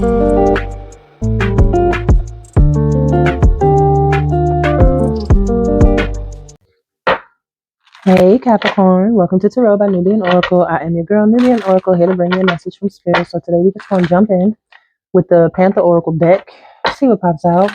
Hey Capricorn, welcome to Tarot by Nubian Oracle. I am your girl Nubian Oracle, here to bring you a message from Spirit. So today we just want to jump in with the Panther Oracle deck, see what pops out.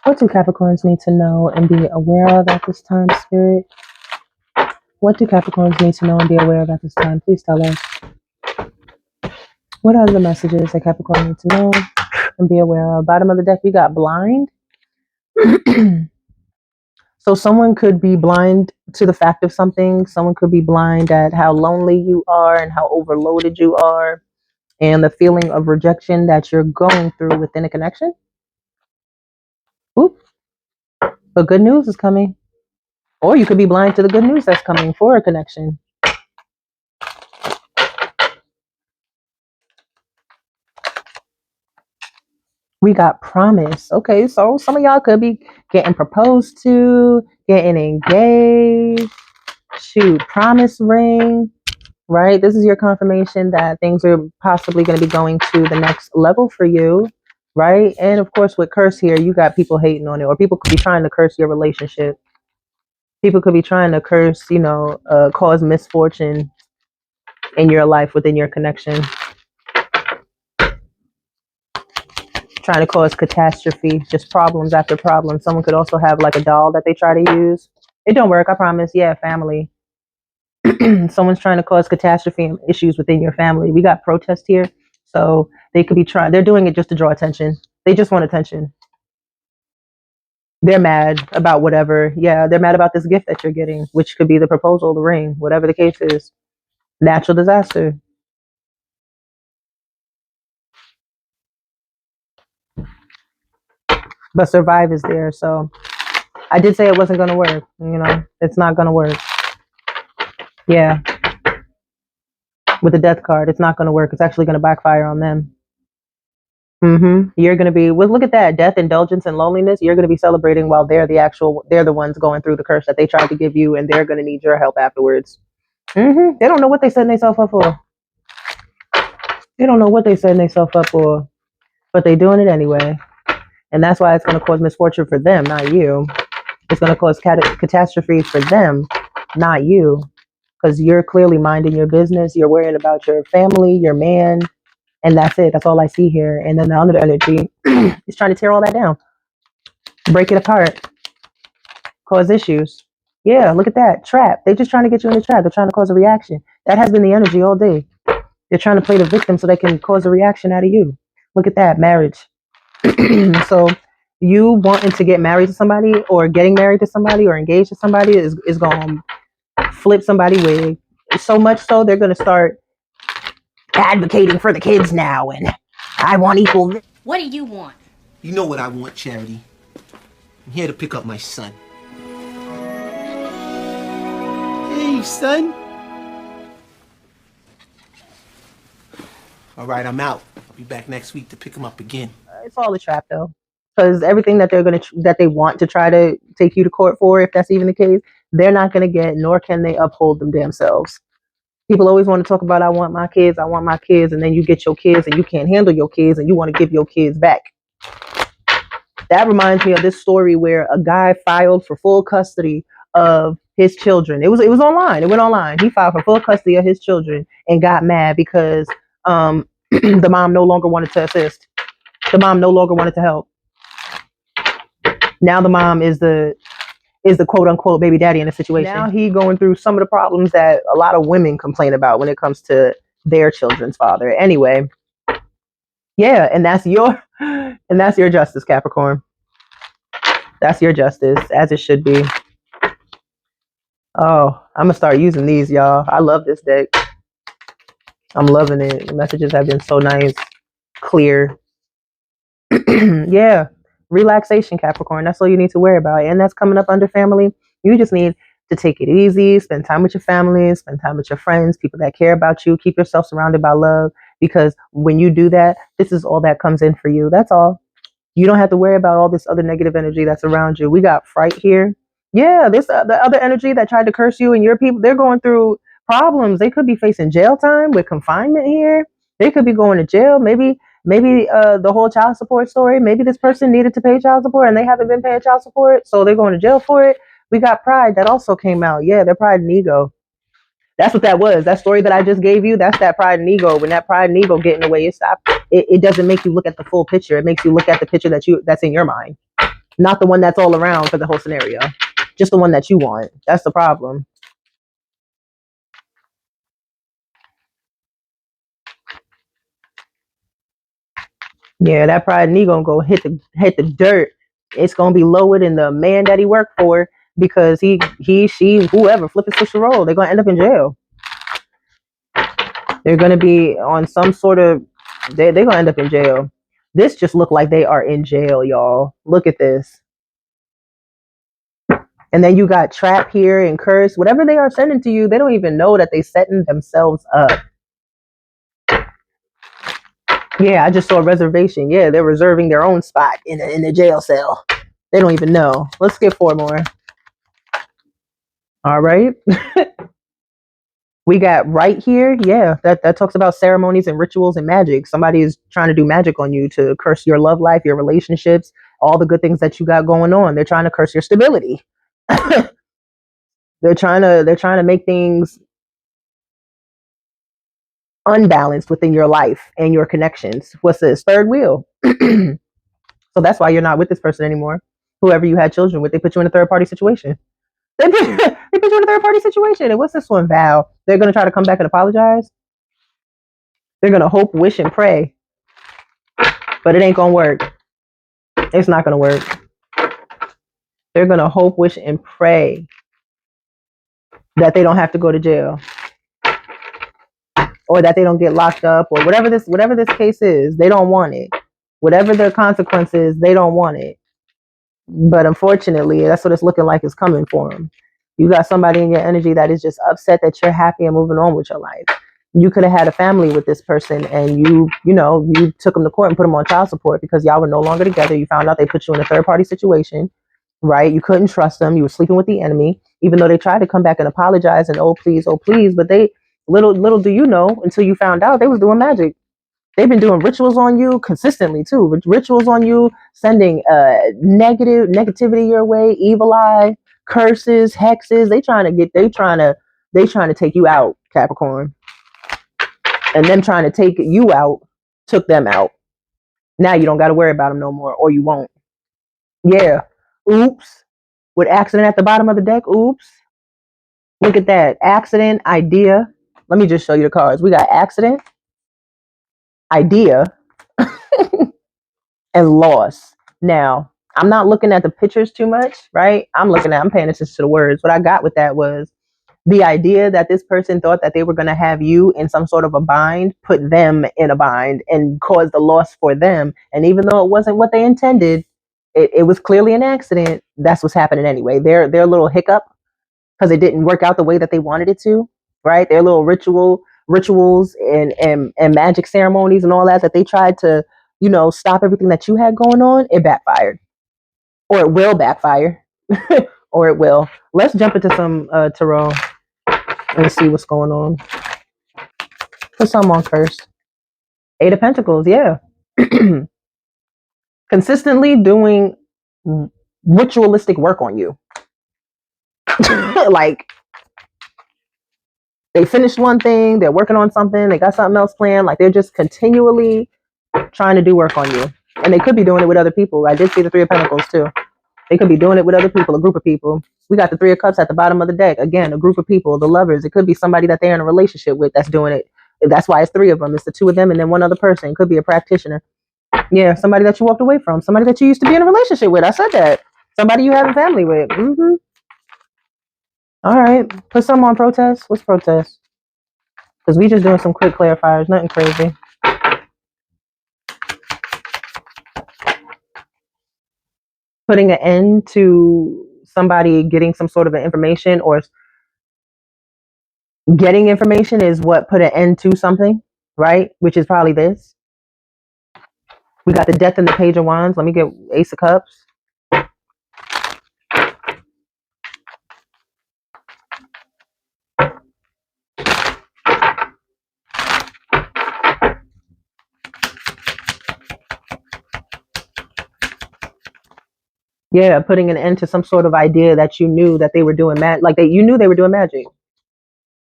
What do Capricorns need to know and be aware of at this time, Spirit? What do Capricorns need to know and be aware of at this time? Please tell us. What are the messages that Capricorn need to know and be aware of? Bottom of the deck, we got blind. So someone could be blind to the fact of something. Someone could be blind at how lonely you are and how overloaded you are and the feeling of rejection that you're going through within a connection. Oop. But good news is coming. Or you could be blind to the good news that's coming for a connection. We got promise. Okay, so some of y'all could be getting proposed to, getting engaged, shoot, promise ring, right? This is your confirmation that things are possibly going to be going to the next level for you, right? And of course, with curse here, you got people hating on it, or people could be trying to curse your relationship. People could be trying to curse, cause misfortune in your life within your connection. Trying to cause catastrophe, just problems after problems. Someone could also have like a doll that they try to use. It don't work, I promise. Yeah, family. Someone's trying to cause catastrophe and issues within your family. We got protest here. So they could be they're doing it just to draw attention. They just want attention. They're mad about whatever. Yeah, they're mad about this gift that you're getting, which could be the proposal, the ring, whatever the case is. Natural disaster. But survive is there. So I did say it wasn't going to work. It's not going to work. Yeah. With the death card, it's not going to work. It's actually going to backfire on them. You're going to be, well, look at that, death, indulgence, and loneliness. You're going to be celebrating while they're the ones going through the curse that they tried to give you, and they're going to need your help afterwards. They don't know what they setting themselves up for. But they're doing it anyway. And that's why it's going to cause misfortune for them, not you. It's going to cause catastrophe for them, not you. Because you're clearly minding your business. You're worrying about your family, your man, and that's it. That's all I see here. And then the other energy is trying to tear all that down, break it apart, cause issues. Yeah, look at that. Trap. They're just trying to get you in the trap. They're trying to cause a reaction. That has been the energy all day. They're trying to play the victim so they can cause a reaction out of you. Look at that. Marriage. So you wanting to get married to somebody or getting married to somebody or engaged to somebody is going to flip somebody's wig. So much so they're going to start advocating for the kids now, and I want equal. What do you want? You know what I want, Charity. I'm here to pick up my son. Hey, son. All right, I'm out. I'll be back next week to pick him up again. It's all a trap, though, because everything that that they want to try to take you to court for, if that's even the case, they're not going to get, nor can they uphold them damn selves. People always want to talk about, I want my kids, and then you get your kids and you can't handle your kids and you want to give your kids back. That reminds me of this story where a guy filed for full custody of his children. It was online. It went online. He filed for full custody of his children and got mad because the mom no longer wanted to assist. The mom no longer wanted to help. Now the mom is the quote unquote baby daddy in the situation. Now he going through some of the problems that a lot of women complain about when it comes to their children's father. Anyway, yeah, and that's your justice, Capricorn. That's your justice, as it should be. Oh, I'm gonna start using these, y'all. I love this deck. I'm loving it. The messages have been so nice, clear. Yeah. Relaxation, Capricorn. That's all you need to worry about. And that's coming up under family. You just need to take it easy, spend time with your family, spend time with your friends, people that care about you. Keep yourself surrounded by love, because when you do that, this is all that comes in for you. That's all. You don't have to worry about all this other negative energy that's around you. We got fright here. Yeah, this the other energy that tried to curse you and your people, they're going through problems. They could be facing jail time with confinement here. They could be going to jail. Maybe the whole child support story. Maybe this person needed to pay child support and they haven't been paying child support, so they're going to jail for it. We got pride that also came out. Yeah, their pride and ego. That's what that was. That story that I just gave you, that's that pride and ego. When that pride and ego get in the way, it doesn't make you look at the full picture. It makes you look at the picture that's in your mind, not the one that's all around for the whole scenario. Just the one that you want. That's the problem. Yeah, that pride and ego gonna go hit the dirt. It's gonna be lower than the man that he worked for because she, whoever, flip and switch the role. They're gonna end up in jail. They're gonna be on some sort of. They're gonna end up in jail. This just looked like they are in jail, y'all. Look at this. And then you got trap here and curse. Whatever they are sending to you, they don't even know that they setting themselves up. Yeah, I just saw a reservation. Yeah, they're reserving their own spot in the jail cell. They don't even know. Let's skip 4 more. All right. We got right here. Yeah, that talks about ceremonies and rituals and magic. Somebody is trying to do magic on you to curse your love life, your relationships, all the good things that you got going on. They're trying to curse your stability. They're trying to make things unbalanced within your life and your connections. What's this? Third wheel. So that's why you're not with this person anymore. Whoever you had children with, they put you in a third party situation. They put you in a third party situation. And what's this one, Val? They're going to try to come back and apologize. They're going to hope, wish, and pray. But it ain't going to work. It's not going to work. They're going to hope, wish, and pray that they don't have to go to jail. Or that they don't get locked up. Or whatever this case is, they don't want it. Whatever the consequences, they don't want it. But unfortunately, that's what it's looking like is coming for them. You got somebody in your energy that is just upset that you're happy and moving on with your life. You could have had a family with this person and you took them to court and put them on child support because y'all were no longer together. You found out they put you in a third party situation, right? You couldn't trust them. You were sleeping with the enemy, even though they tried to come back and apologize and oh please. But they little do you know until you found out they was doing magic. They've been doing rituals on you consistently too. Rituals on you, sending negativity your way, evil eye, curses, hexes. They trying to take you out, Capricorn. And them trying to take you out took them out. Now you don't got to worry about them no more, or you won't. Yeah. Oops. With accident at the bottom of the deck. Oops. Look at that. Accident, idea. Let me just show you the cards. We got accident, idea, and loss. Now, I'm not looking at the pictures too much, right? I'm paying attention to the words. What I got with that was the idea that this person thought that they were going to have you in some sort of a bind, put them in a bind and cause the loss for them. And even though it wasn't what they intended, it was clearly an accident. That's what's happening anyway. Their little hiccup because it didn't work out the way that they wanted it to, right? Their little rituals and magic ceremonies and all that they tried to, stop everything that you had going on, it backfired. Or it will backfire. Or it will. Let's jump into some tarot and see what's going on. Put some on first. 8 of Pentacles, yeah. Consistently doing ritualistic work on you. Like, they finished one thing, they're working on something, they got something else planned. Like, they're just continually trying to do work on you. And they could be doing it with other people. I did see the 3 of Pentacles, too. They could be doing it with other people, a group of people. We got the 3 of Cups at the bottom of the deck. Again, a group of people, the lovers. It could be somebody that they're in a relationship with that's doing it. That's why it's 3 of them. It's the 2 of them and then one other person. It could be a practitioner. Yeah, somebody that you walked away from. Somebody that you used to be in a relationship with. I said that. Somebody you have a family with. Mm-hmm. All right. Put some on protest. What's protest? Because we just doing some quick clarifiers. Nothing crazy. Putting an end to somebody getting some sort of information or getting information is what put an end to something, right? Which is probably this. We got the Death and the Page of Wands. Let me get Ace of Cups. Yeah, putting an end to some sort of idea that you knew that they were doing like you knew they were doing magic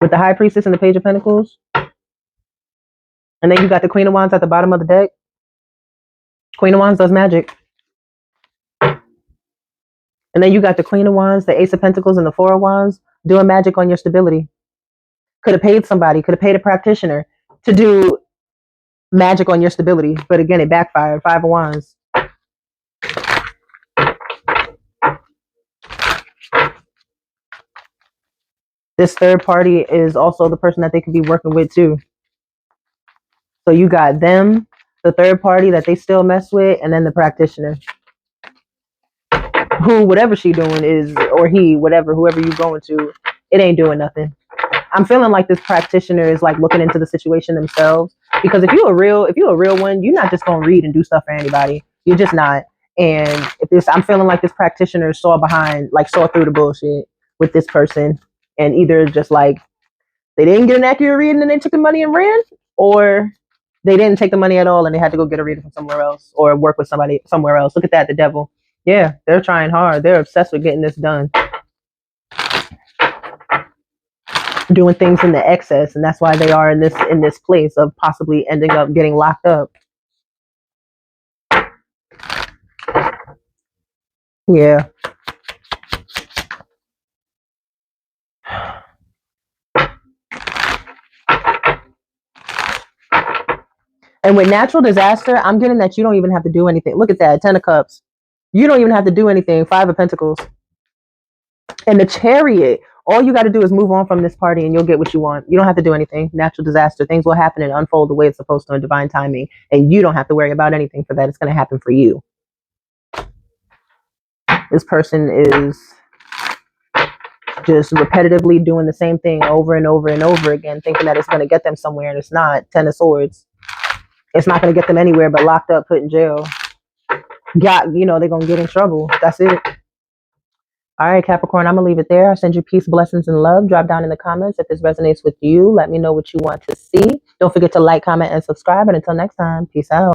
with the High Priestess and the Page of Pentacles, and then you got the Queen of Wands at the bottom of the deck. Queen of Wands does magic, and then you got the Queen of Wands, the Ace of Pentacles, and the Four of Wands doing magic on your stability. Could have paid somebody, could have paid a practitioner to do magic on your stability, but again, it backfired. Five of Wands. This third party is also the person that they could be working with too. So you got them, the third party that they still mess with, and then the practitioner, who whatever she doing is, or he, whatever, whoever you going to, it ain't doing nothing. I'm feeling like this practitioner is like looking into the situation themselves, because if you're a real one, you're not just gonna read and do stuff for anybody. You're just not. And I'm feeling like this practitioner saw through the bullshit with this person, and either just like they didn't get an accurate reading and they took the money and ran, or they didn't take the money at all and they had to go get a reading from somewhere else or work with somebody somewhere else. Look at that, the devil. Yeah, they're trying hard. They're obsessed with getting this done. Doing things in the excess, and that's why they are in this place of possibly ending up getting locked up. Yeah. And with natural disaster, I'm getting that you don't even have to do anything. Look at that, 10 of Cups. You don't even have to do anything. 5 of Pentacles. And the Chariot, all you got to do is move on from this party and you'll get what you want. You don't have to do anything. Natural disaster, things will happen and unfold the way it's supposed to in divine timing. And you don't have to worry about anything for that. It's going to happen for you. This person is just repetitively doing the same thing over and over and over again, thinking that it's going to get them somewhere, and it's not. 10 of Swords. It's not going to get them anywhere but locked up, put in jail. They're going to get in trouble. That's it. All right, Capricorn, I'm going to leave it there. I send you peace, blessings, and love. Drop down in the comments if this resonates with you. Let me know what you want to see. Don't forget to like, comment, and subscribe. And until next time, peace out.